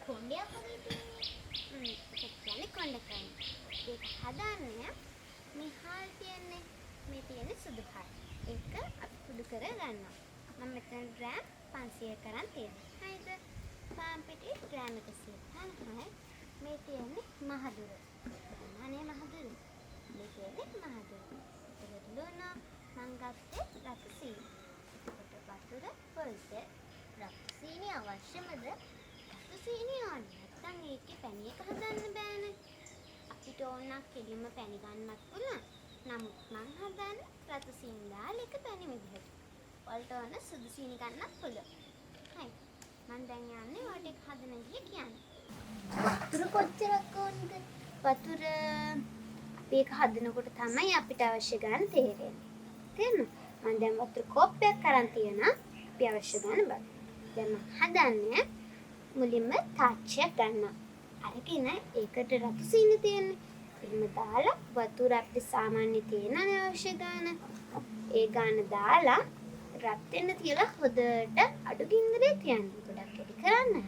කොණ්ඩයක් වගේ තියෙන්නේ. ඒක කියන්නේ කොණ්ඩකයි. ඒක හදන්නේ මේ හාල් තියන්නේ. මේ තියෙන්නේ සුදු හාල්. ඒක අපි කුඩු කර ගන්නවා. මම මෙතන ග්‍රෑම් 500 කරන් තියෙනවා. හරිද? පාන් පිටි ග්‍රෑම් 150යි. මේ තියෙන්නේ මහදුර. අනේ මහදුර. මේ තියෙන්නේ මහදුර. ඒකට ලුණ මං ගත්තේ රතු සීනි. ඒකට වතුර පොල්ත රතු සීනි අවශ්‍යමද? රතු සීනි ඕනේ. නැත්නම් ඒකේ පැණි එක හදන්න බෑනේ. අපිට ඕන නම් කෙලින්ම පැණි ගන්නත් පුළුවන්. නමුත් මං හදන්නේ රතු සීනි දාලා එක පැණි විදිහට. ඔයාලට ඕන සුදු සීනි ගන්නත් පුළුවන්. හරි. මං දැන් යන්නේ ඔය ටික හදන විදිහ කියන්න. වතුර කොච්චරක් ඕනද? වතුර අපි ඒක හදනකොට තමයි අපිට අවශ්‍ය ගන්න තේරෙන්නේ. තේරෙනවද? මම දැන් වතුර කෝප්පයක් අරන් තියෙනවා. අපි අවශ්‍ය ගන්න බෑ. දැන් මම හදන්නේ මුලින්ම තාච්චියක් ගන්නවා. අරගෙන ඒකට රතු සීනි තියෙන්නේ. එහෙම දාලා වතුර අපිට සාමාන්‍ය තියෙන අවශ්‍ය ගාන. ඒ ගාන දාලා රත් වෙන්න තියලා හොදට අඩු ගින්දරේ තියන්න. ගොඩක් වැඩි කරන්න.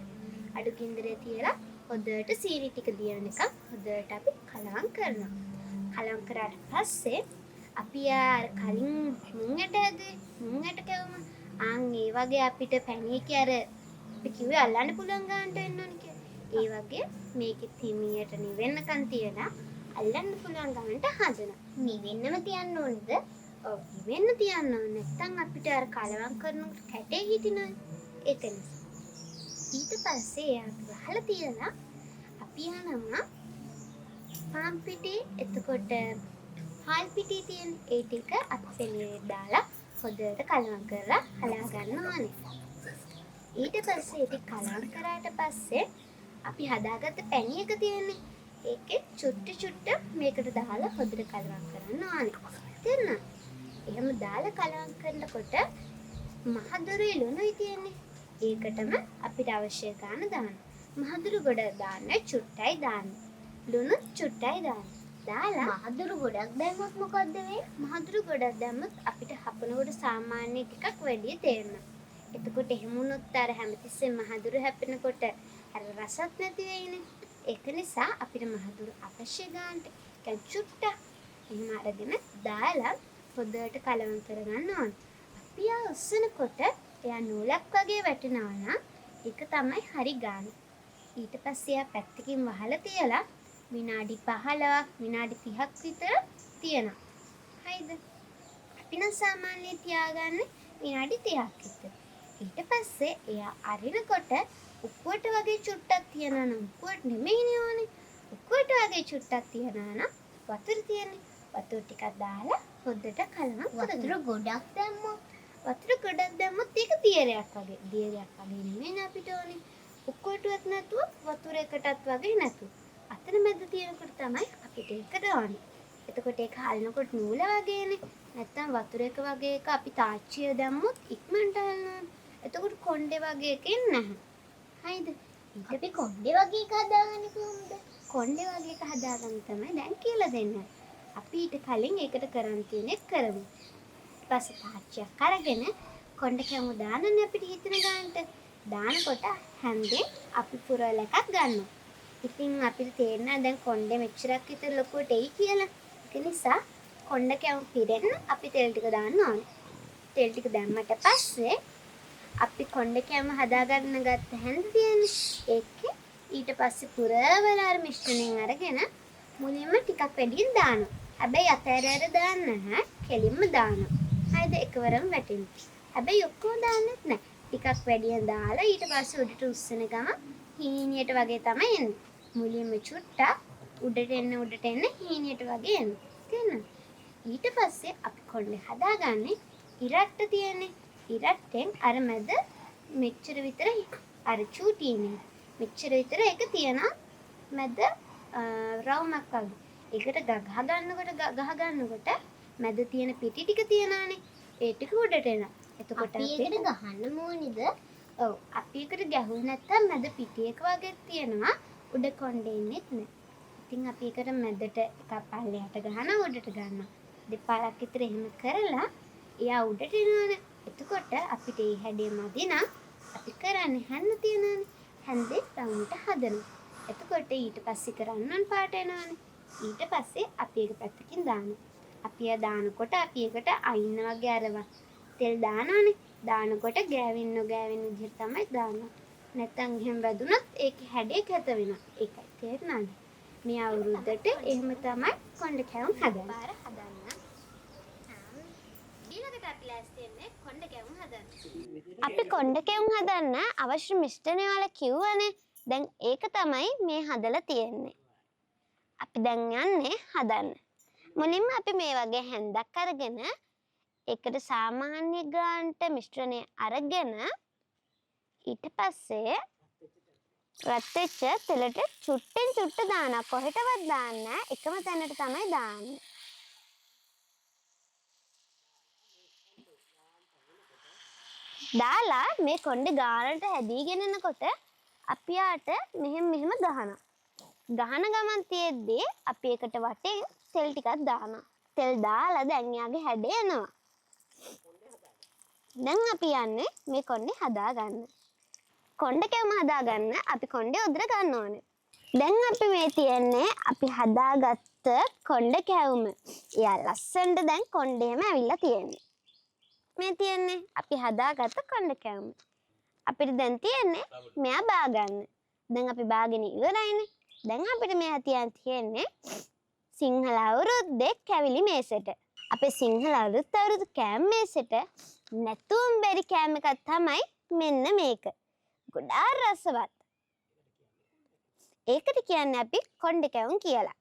අඩු ගින්දරේ තියලා හොදට සීනි ටික දියනකම් හොදට අපි කලවම් කරනවා. කලවම් කරාට පස්සේ අපි අර කලින් මුංගට කැවුම ඒ වගේ අපිට පැණියකේ අර අපි කිව්වේ අල්ලන්න පුළුවන් ගන්නට වෙන්න ඕනේ කියලා. ඒ වගේ මේකෙත් හිමියට නිවෙන්නකන් තියලා අල්ලන්න පුළුවන් ගන්නට හදනවා. නිවෙන්නම තියන්න ඕනේද? ඔව් නිවෙන්න තියන්න ඕනේ. නැත්නම් අපිට අර කලවම් කරනකොට කැටේ හිටිනවා. ඒක නිසා. ඊට පස්සේ අපි වහලා තියලා අපි යනවා පාන් පිටි එතකොට හාල් පිටි තියෙන ඒ ටික අපි පෙළියේ දාලා හොදට කලවම් කරලා හලා ගන්න ඕනේ. ඊට පස්සේ ඒක කලවම් කරාට පස්සේ අපි හදාගත්ත පැණි එක තියෙන්නේ. ඒකේ චුට්ටි මේකට දාලා හොදට කලවම් කරන්න ඕනේ. තේරුණා? එහෙම දාලා කලවම් කරනකොට මහදුරුයි ලුණුයි තියෙන්නේ. ඒකටම අපිට අවශ්‍ය ගාන දාන්න. මහදුරු ගොඩක් දාන්න චුට්ටයි දාන්න. ලුණු චුට්ටයි දාන්න. දාලා මහදුරු ගොඩක් දැම්මොත් මොකද්ද වෙන්නේ? මහදුරු ගොඩක් දැම්මොත් අපිට හපනකොට සාමාන්‍ය ටිකක් වැඩි තේරෙනවා. එතකොට එහෙම වුණොත් අර හැමතිස්සෙම මහදුරු හැපෙනකොට අර රසත් නැති වෙයිනේ. ඒක නිසා අපිට මහදුරු අවශ්‍ය ගන්නට දැන් චුට්ටක් එහෙම අරගෙන දාලා හොදට කලවම් කරගන්න ඕන. අපි ආ උස්සනකොට එයා නූලක් වගේ වැටෙනවා නම් ඒක තමයි හරි ගාන. ඊට පස්සේ ආ පැත්තකින් වහලා තියලා විනාඩි 15ක් විනාඩි 30ක් විතර තියනවා. හරිද? අපි නම් සාමාන්‍යයෙන් තියාගන්නේ විනාඩි 30ක් විතර. ඊට පස්සේ එයා අරිනකොට උක්කුවට වගේ චුට්ටක් තියනවා නම් උක්කුවට නෙමෙයිනේ ඕනේ. උක්කුවට වගේ චුට්ටක් තියනවා නම් වතුර තියෙන්නේ. වතුර ටිකක් දාලා හොද්දට කලවම් කරගන්න. වතුර ගොඩක් දැම්මොත් ඒක දියරයක් වගේ. දියරයක් වගේ නෙමෙයි අපිට ඕනේ. උක්කුවටවත් නැතුව වතුර එකටත් වගේ නැතුව. අතන මැද තියෙනකොට තමයි අපිට ඒකට ඕනේ. එතකොට ඒක හලනකොට නූල වගේනේ. නැත්තම් වතුර එක වගේ එක අපි තාච්චිය දැම්මොත් ඉක්මනට හලනවා. එතකොට කොණ්ඩේ වගේ එකක් නැහැ. හරිද? ඊට අපි කොණ්ඩේ වගේ එක හදාගන්නේ කොහොමද? කොණ්ඩේ වගේ එක හදාගන්න තමයි දැන් කියලා දෙන්නේ. අපි ඊට කලින් ඒකට කරන් තියෙන්නේ කරමු. ඊට පස්සේ තාච්චියක් අරගෙන කොණ්ඩ කැමු දානනේ අපිට හිතන ගන්නට. දානකොට හැන්දෙන් අපි පුරවල එකක් ගන්නවා. ඉතින් අපිට තේරෙනවා දැන් කොණ්ඩේ මෙච්චරක් විතර ලොකුවට එයි කියලා. ඒක නිසා කොණ්ඩ කැමු පිරෙන්න අපි තෙල් ටික දාන්න ඕනේ. තෙල් ටික දැම්මට පස්සේ අපි කොණ්ඩ කැමු හදාගන්න ගත්ත හැන්ද තියෙන්නේ. ඒකේ ඊට පස්සේ පුරවල අර මිශ්‍රණයෙන් අරගෙන මුලින්ම ටිකක් වැඩියෙන් දානවා. හැබැයි අතෑර දාන්න නැහැ. කෙලින්ම දානවා. හරිද? එකවරම වැටෙන්න. හැබැයි ඔක්කොම දාන්නෙත් නැහැ. ටිකක් වැඩියෙන් දාලා ඊට පස්සේ උඩට උස්සන ගම හීනියට වගේ තමයි එන්නේ. මුලින්ම චුට්ටක් උඩට එන්න හීනියට වගේ එන්නේ. තේරෙනවද? ඊට පස්සේ අපි කොණ්ඩේ හදාගන්නේ ඉරට්ට තියෙන්නේ. ඉරට්ටෙන් අර මැද මෙච්චර විතර අර චූටිනේ. මෙච්චර විතර ඒක තියනවා මැද රවුමක් වගේ. ඒකට ගහ ගන්නකොට මැද තියෙන පිටි ටික තියනවානේ. ඒ ටික උඩට එනවා. එතකොට අපි ඒකට ගහන්න ඕනිද? ඔව්. අපි ඒකට ගැහුවේ නැත්තම් මැද පිටි එක වගේ තියෙනවා. උඩ කොණ්ඩේ ඉන්නෙත් නෑ. ඉතින් අපි ඒකට මැදට එකක් පල්ලෙහාට ගහනවා උඩට ගන්නවා. දෙපාරක් විතර එහෙම කරලා එයා උඩට එනවනේ. එතකොට අපිට මේ හැඩය මදි නම් අපි කරන්නේ හැන්න තියනවානේ. හැන්දේ රවුමට හදනවා. එතකොට ඊට පස්සේ කරන්න ඕන පාට එනවනේ. ඊට පස්සේ අපි ඒක පැත්තකින් දානවා. අපි ආ දානකොට අපි ඒකට අයින්න වගේ අරවා තෙල් දානවානේ. දානකොට ගෑවෙන්න විදිහට තමයි දානවා. නැත්තම් එහෙම වැදුනොත් ඒකේ හැඩය කැත වෙනවා. ඒකයි තේරුණාද? මේ අවුරුද්දට එහෙම තමයි කොණ්ඩ කැවුම් හදන්නේ. පාර හදන්න. ඊළඟට අපි ලෑස්ති වෙන්නේ කොණ්ඩ කැවුම් හදන්න. අපි කොණ්ඩ කැවුම් හදන්න අවශ්‍ය මිශ්‍රණය වල කිව්වනේ. දැන් ඒක තමයි මේ හදලා තියෙන්නේ. අපි දැන් යන්නේ හදන්න. මුලින්ම අපි මේ වගේ හැන්දක් අරගෙන ඒකට සාමාන්‍ය ගානට මිශ්‍රණය අරගෙන ඊට පස්සේ රත් වෙච්ච තෙලට චුට්ටෙන් චුට්ට දානවා. කොහෙටවත් දාන්න නෑ. එකම තැනට තමයි දාන්නේ. දාලා මේ කොණ්ඩේ ගානට හැදීගෙන එනකොට අපි යාට මෙහෙම ගහනවා. ගහන ගමන් තියෙද්දී අපි ඒකට වටේ තෙල් ටිකක් දානවා. තෙල් දාලා දැන් යාගේ හැඩය එනවා. දැන් අපි යන්නේ මේ කොණ්ඩේ හදාගන්න. කොණ්ඩ කැවුම හදාගන්න අපි කොණ්ඩේ උදර ගන්න ඕනේ. දැන් අපි මේ තියන්නේ අපි හදාගත්ත කොණ්ඩ කැවුම. එයා ලස්සනට දැන් කොණ්ඩේම ඇවිල්ලා තියෙන්නේ. මේ තියන්නේ අපි හදාගත්ත කොණ්ඩ කැවුම. අපිට දැන් තියෙන්නේ මෙයා බාගන්න. දැන් අපි බාගෙන ඉවරයිනේ. දැන් අපිට මෙයා තියෙන්නේ සිංහල අවුරුද්දේ කැවිලි මේසෙට. අපේ සිංහල අවුරුදු කෑම මේසෙට නැතුම් බැරි කෑම එකක් තමයි මෙන්න මේක. ගොඩාක් රසවත්. ඒකට කියන්නේ අපි කොණ්ඩ කැවුම් කියලා.